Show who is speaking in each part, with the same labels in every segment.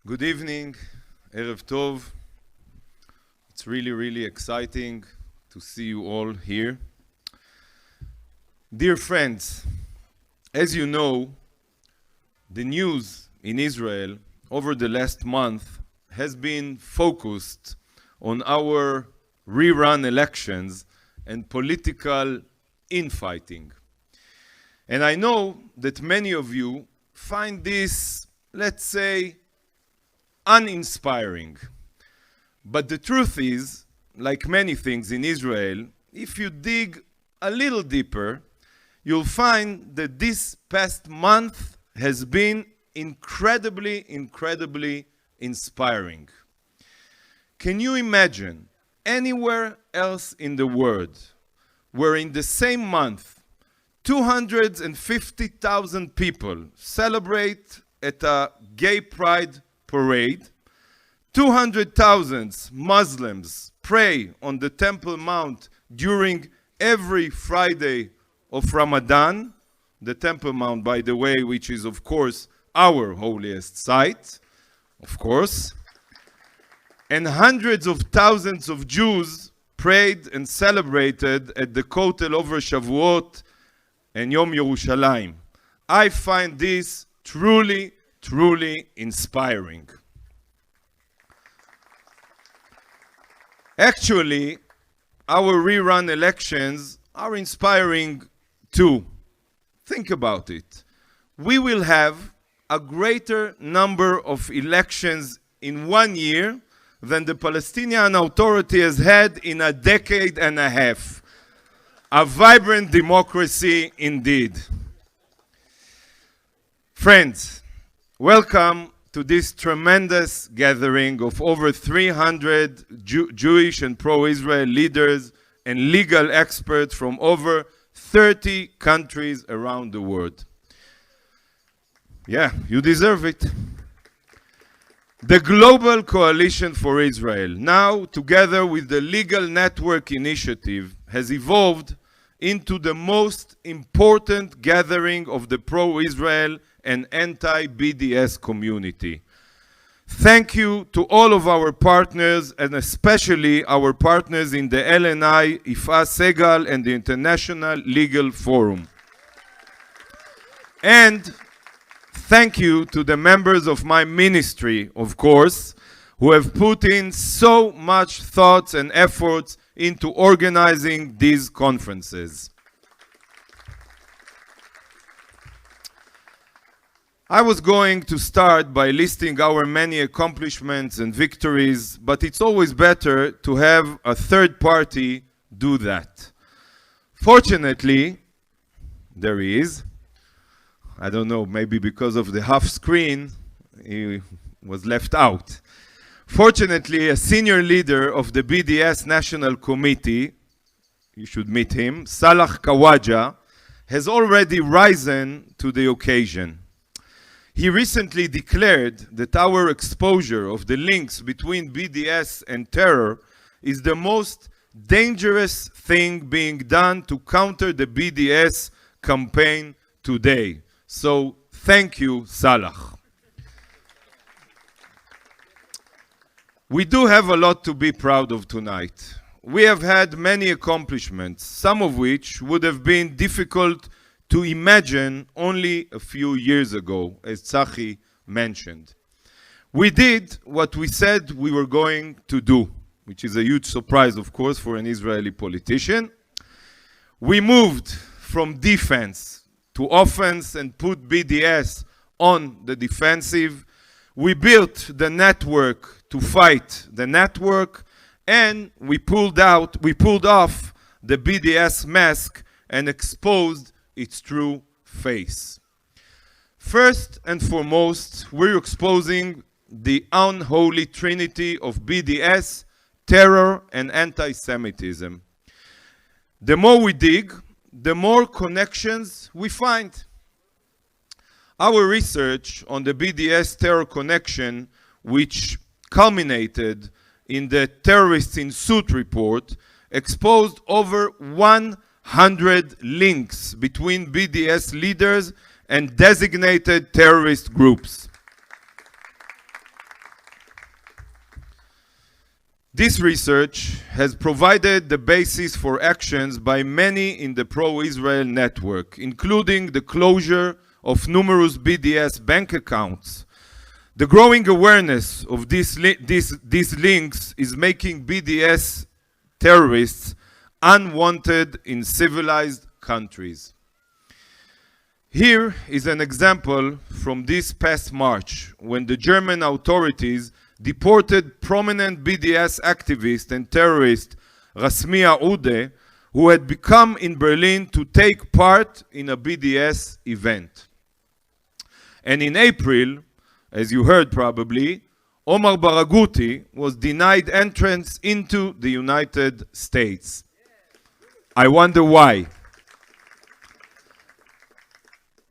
Speaker 1: Good evening, Erev Tov. It's really exciting to see you all here. Dear friends, as you know, the news in Israel over the last month has been focused on our rerun elections and political infighting. And I know that many of you find this, let's say, uninspiring. But the truth is, like many things in Israel, if you dig a little deeper, you'll find that this past month has been incredibly inspiring. Can you imagine anywhere else in the world where in the same month 250,000 people celebrate at a gay pride parade, 200,000 Muslims pray on the Temple Mount during every Friday of Ramadan, the Temple Mount, by the way, which is, of course, our holiest site, of course, and hundreds of thousands of Jews prayed and celebrated at the Kotel over Shavuot and Yom Yerushalayim. I find this truly inspiring. Actually, our rerun elections are inspiring too. Think about it. We will have a greater number of elections in 1 year than the Palestinian Authority has had in a decade and a half. A vibrant democracy indeed. Friends, welcome to this tremendous gathering of over 300 Jewish and pro-Israel leaders and legal experts from over 30 countries around the world. Yeah, you deserve it. The Global Coalition for Israel, now together with the Legal Network Initiative, has evolved into the most important gathering of the pro-Israel and anti-BDS community. Thank you to all of our partners, and especially our partners in the LNI, Ifa Segal, and the International Legal Forum. And thank you to the members of my ministry, of course, who have put in so much thoughts and efforts into organizing these conferences. I was going to start by listing our many accomplishments and victories, but it's always better to have a third party do that. Fortunately, there is. I don't know, maybe because of the half screen, he was left out. Fortunately, a senior leader of the BDS National Committee, you should meet him, Salah Kawaja, has already risen to the occasion. He recently declared that our exposure of the links between BDS and terror is the most dangerous thing being done to counter the BDS campaign today. So, thank you, Salah. We do have a lot to be proud of tonight. We have had many accomplishments, some of which would have been difficult to imagine only a few years ago, as Tzachi mentioned. We did what we said we were going to do, which is a huge surprise, of course, for an Israeli politician. We moved from defense to offense and put BDS on the defensive. We built the network to fight the network, and we pulled off the BDS mask and exposed its true face. First and foremost, we're exposing the unholy trinity of BDS, terror, and anti-Semitism. The more we dig, the more connections we find. Our research on the BDS terror connection, which culminated in the Terrorists in Suit report, exposed over 100 links between BDS leaders and designated terrorist groups. This research has provided the basis for actions by many in the pro-Israel network, including the closure of numerous BDS bank accounts. The growing awareness of these links is making BDS terrorists unwanted in civilized countries. Here is an example from this past March, when the German authorities deported prominent BDS activist and terrorist Rasmia Ude, who had come in Berlin to take part in a BDS event. And in April, as you heard probably, Omar Baraghouti was denied entrance into the United States. I wonder why.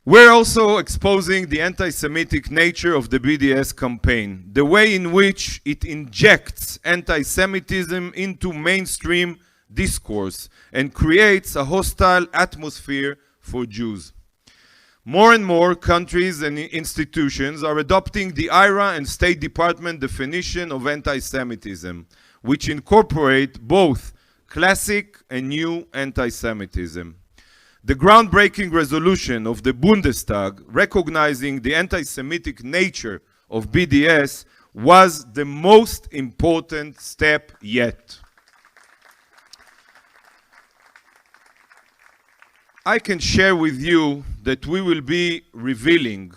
Speaker 1: We're also exposing the anti-Semitic nature of the BDS campaign, the way in which it injects anti-Semitism into mainstream discourse and creates a hostile atmosphere for Jews. More and more countries and institutions are adopting the IRA and State Department definition of anti-Semitism, which incorporate both classic and new anti-Semitism. The groundbreaking resolution of the Bundestag recognizing the anti-Semitic nature of BDS was the most important step yet. I can share with you that we will be revealing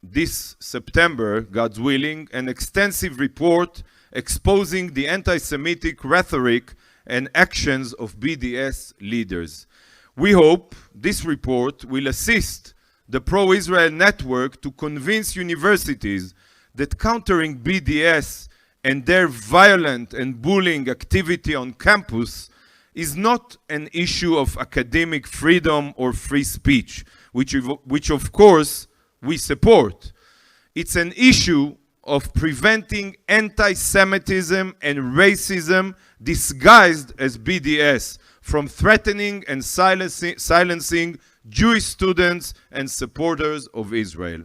Speaker 1: this September, God's willing, an extensive report exposing the anti-Semitic rhetoric and actions of BDS leaders. We hope this report will assist the pro-Israel network to convince universities that countering BDS and their violent and bullying activity on campus is not an issue of academic freedom or free speech, which of course we support. It's an issue of preventing anti-Semitism and racism disguised as BDS from threatening and silencing Jewish students and supporters of Israel.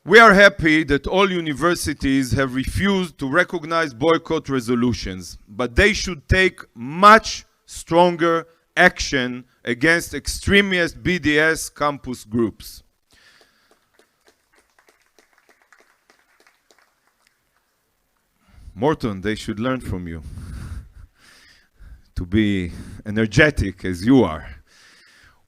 Speaker 1: We are happy that all universities have refused to recognize boycott resolutions, but they should take much stronger action against extremist BDS campus groups. Morton, they should learn from you to be energetic as you are.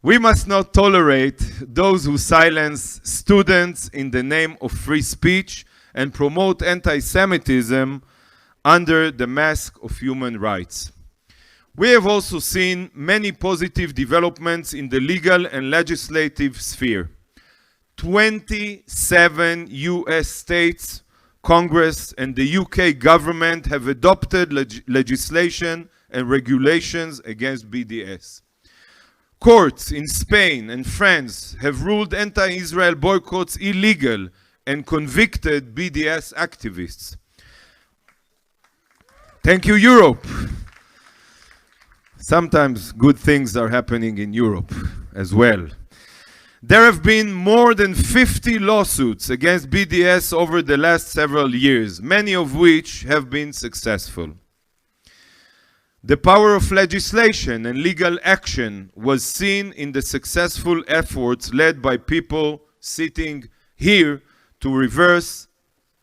Speaker 1: We must not tolerate those who silence students in the name of free speech and promote anti-Semitism under the mask of human rights. We have also seen many positive developments in the legal and legislative sphere. 27 US states, Congress, and the UK government have adopted legislation and regulations against BDS. Courts in Spain and France have ruled anti-Israel boycotts illegal and convicted BDS activists. Thank you, Europe. Sometimes good things are happening in Europe as well. There have been more than 50 lawsuits against BDS over the last several years, many of which have been successful. The power of legislation and legal action was seen in the successful efforts led by people sitting here to reverse,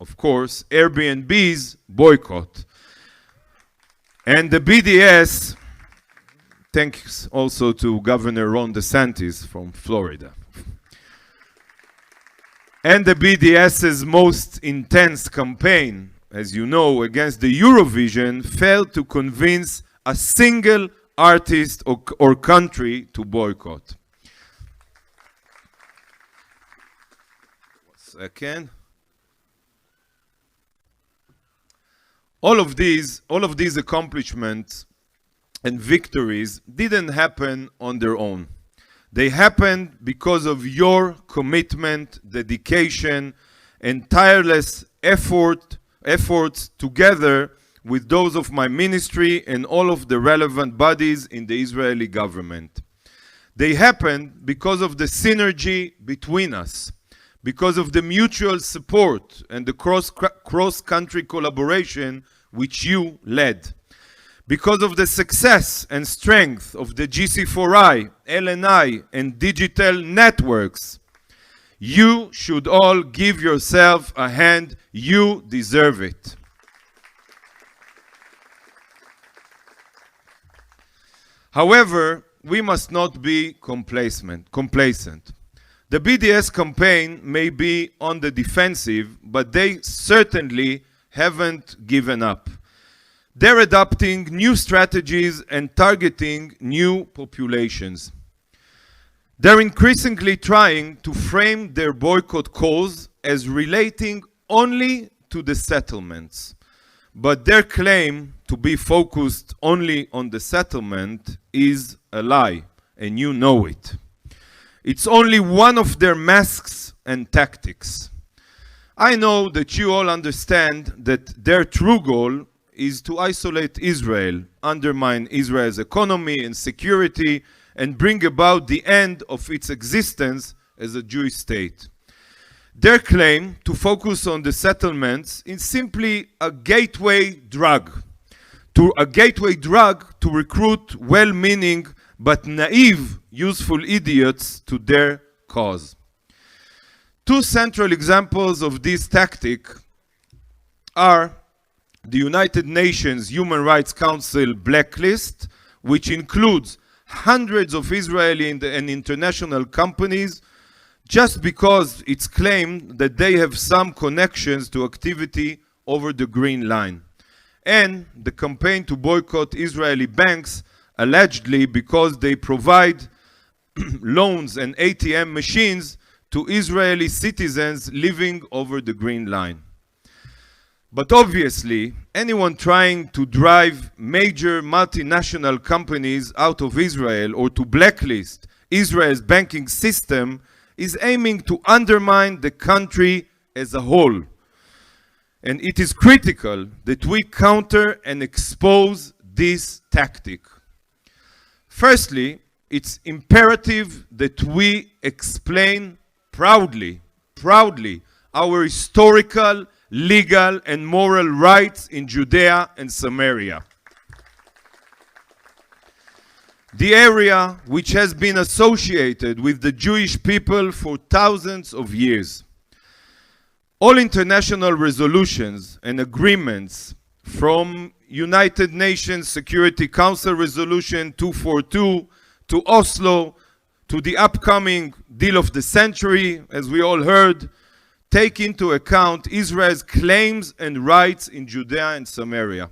Speaker 1: of course, Airbnb's boycott. And the BDS, thanks also to Governor Ron DeSantis from Florida. And the BDS's most intense campaign, as you know, against the Eurovision failed to convince a single artist or country to boycott. 1 second. All of these accomplishments and victories didn't happen on their own. They happened because of your commitment, dedication, and tireless efforts together with those of my ministry and all of the relevant bodies in the Israeli government. They happened because of the synergy between us, because of the mutual support and the cross-country collaboration which you led, because of the success and strength of the GC4I, LNI, and digital networks. You should all give yourself a hand. You deserve it. However, we must not be complacent. The BDS campaign may be on the defensive, but they certainly haven't given up. They're adopting new strategies and targeting new populations. They're increasingly trying to frame their boycott cause as relating only to the settlements. But their claim to be focused only on the settlement is a lie, and you know it. It's only one of their masks and tactics. I know that you all understand that their true goal is to isolate Israel, undermine Israel's economy and security, and bring about the end of its existence as a Jewish state. Their claim to focus on the settlements is simply a gateway drug. To recruit well-meaning but naive, useful idiots to their cause. Two central examples of this tactic are the United Nations Human Rights Council blacklist, which includes hundreds of Israeli and international companies just because it's claimed that they have some connections to activity over the Green Line. And the campaign to boycott Israeli banks, allegedly because they provide loans and ATM machines to Israeli citizens living over the Green Line. But obviously, anyone trying to drive major multinational companies out of Israel or to blacklist Israel's banking system is aiming to undermine the country as a whole. And it is critical that we counter and expose this tactic. Firstly, it's imperative that we explain proudly our historical, legal, and moral rights in Judea and Samaria. The area which has been associated with the Jewish people for thousands of years. All international resolutions and agreements from United Nations Security Council Resolution 242 to Oslo to the upcoming deal of the century, as we all heard, take into account Israel's claims and rights in Judea and Samaria.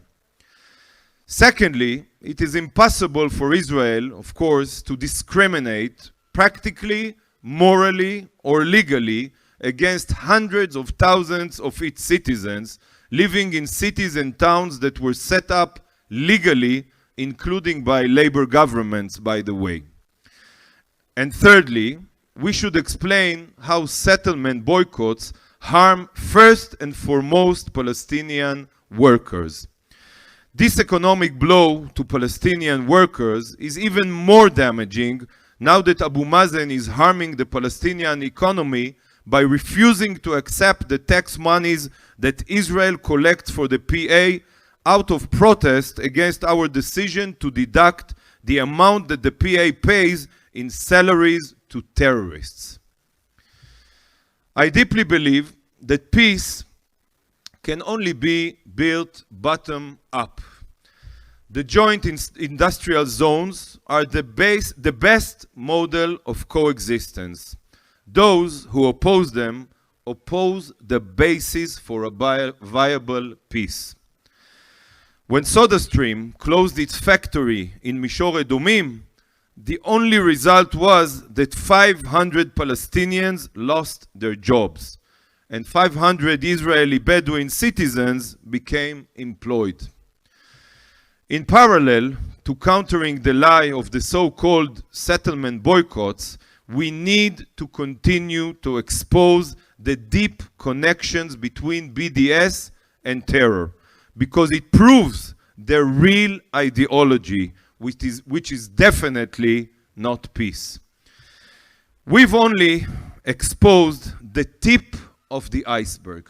Speaker 1: Secondly, it is impossible for Israel, of course, to discriminate practically, morally, or legally against hundreds of thousands of its citizens living in cities and towns that were set up legally, including by labor governments, by the way. And thirdly, we should explain how settlement boycotts harm first and foremost Palestinian workers. This economic blow to Palestinian workers is even more damaging now that Abu Mazen is harming the Palestinian economy by refusing to accept the tax monies that Israel collects for the PA out of protest against our decision to deduct the amount that the PA pays in salaries to terrorists. I deeply believe that peace can only be built bottom up. The joint industrial zones are the best model of coexistence. Those who oppose them oppose the basis for a viable peace. When SodaStream closed its factory in Mishore Edomim, the only result was that 500 Palestinians lost their jobs, and 500 Israeli Bedouin citizens became employed. In parallel to countering the lie of the so-called settlement boycotts, we need to continue to expose the deep connections between BDS and terror, because it proves their real ideology, which is definitely not peace. We've only exposed the tip of the iceberg.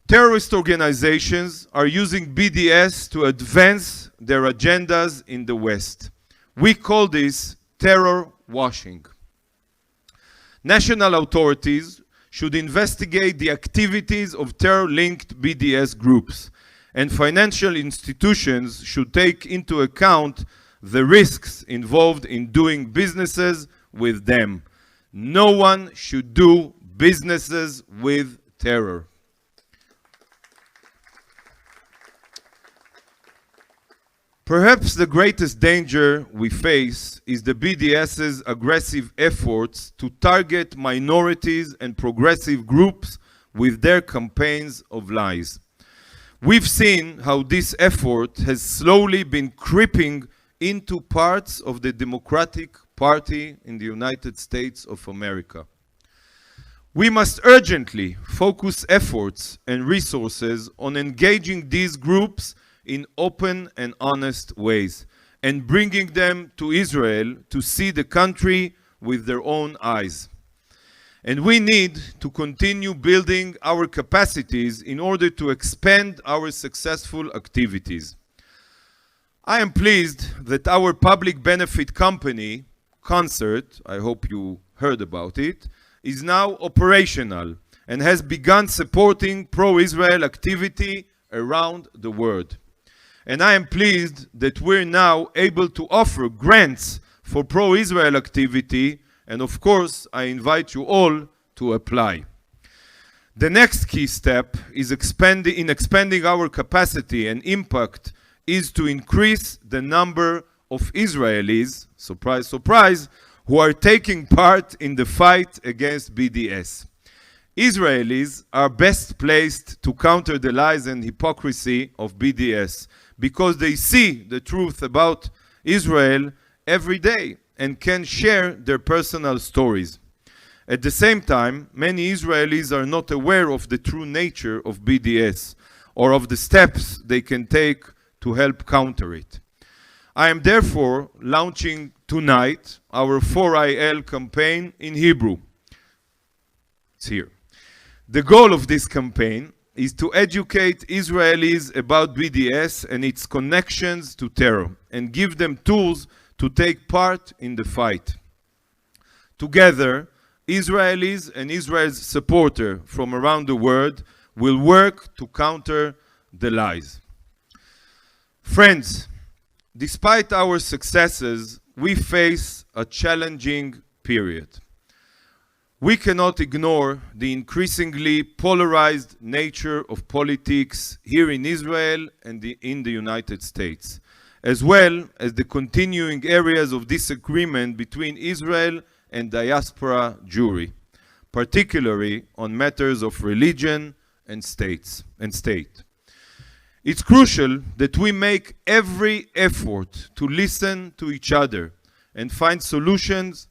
Speaker 1: Terrorist organizations are using BDS to advance their agendas in the West. We call this terror washing. National authorities should investigate the activities of terror-linked BDS groups, and financial institutions should take into account the risks involved in doing businesses with them. No one should do businesses with terror. Perhaps the greatest danger we face is the BDS's aggressive efforts to target minorities and progressive groups with their campaigns of lies. We've seen how this effort has slowly been creeping into parts of the Democratic Party in the United States of America. We must urgently focus efforts and resources on engaging these groups in open and honest ways, and bringing them to Israel to see the country with their own eyes. And we need to continue building our capacities in order to expand our successful activities. I am pleased that our public benefit company, Concert, I hope you heard about it, is now operational and has begun supporting pro-Israel activity around the world. And I am pleased that we're now able to offer grants for pro-Israel activity, and of course, I invite you all to apply. The next key step is expanding our capacity and impact is to increase the number of Israelis, surprise, surprise, who are taking part in the fight against BDS. Israelis are best placed to counter the lies and hypocrisy of BDS because they see the truth about Israel every day and can share their personal stories. At the same time, many Israelis are not aware of the true nature of BDS or of the steps they can take to help counter it. I am therefore launching tonight our 4IL campaign in Hebrew. It's here. The goal of this campaign is to educate Israelis about BDS and its connections to terror and give them tools to take part in the fight. Together, Israelis and Israel's supporters from around the world will work to counter the lies. Friends, despite our successes, we face a challenging period. We cannot ignore the increasingly polarized nature of politics here in Israel and in the United States, as well as the continuing areas of disagreement between Israel and diaspora Jewry, particularly on matters of religion and state. It's crucial that we make every effort to listen to each other and find solutions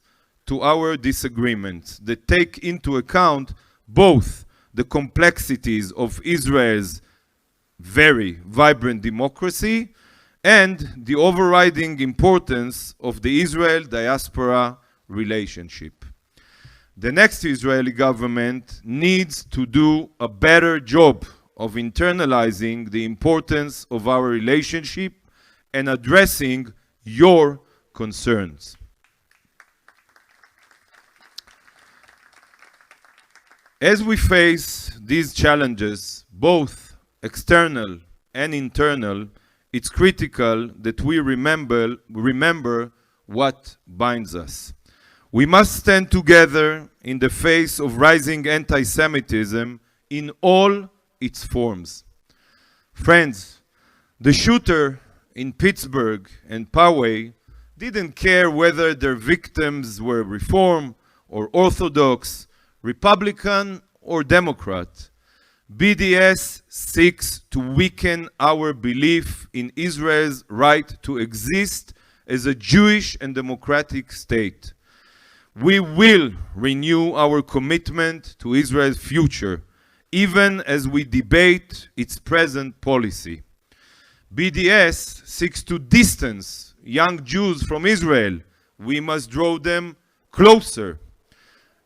Speaker 1: to our disagreements that take into account both the complexities of Israel's very vibrant democracy and the overriding importance of the Israel-diaspora relationship. The next Israeli government needs to do a better job of internalizing the importance of our relationship and addressing your concerns. As we face these challenges, both external and internal, it's critical that we remember what binds us. We must stand together in the face of rising anti-Semitism in all its forms. Friends, the shooter in Pittsburgh and Poway didn't care whether their victims were Reform or Orthodox, Republican or Democrat. BDS seeks to weaken our belief in Israel's right to exist as a Jewish and democratic state. We will renew our commitment to Israel's future, even as we debate its present policy. BDS seeks to distance young Jews from Israel we must draw them closer.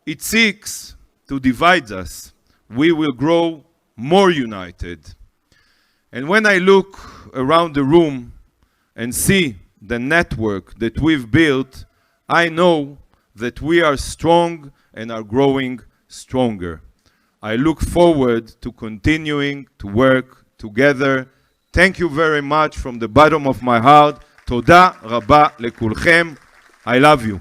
Speaker 1: It seeks to divide us. We will grow more united. And when I look around the room and see the network that we've built, I know that we are strong and are growing stronger. I look forward to continuing to work together. Thank you very much from the bottom of my heart. תודה רבה לכולכם. I love you.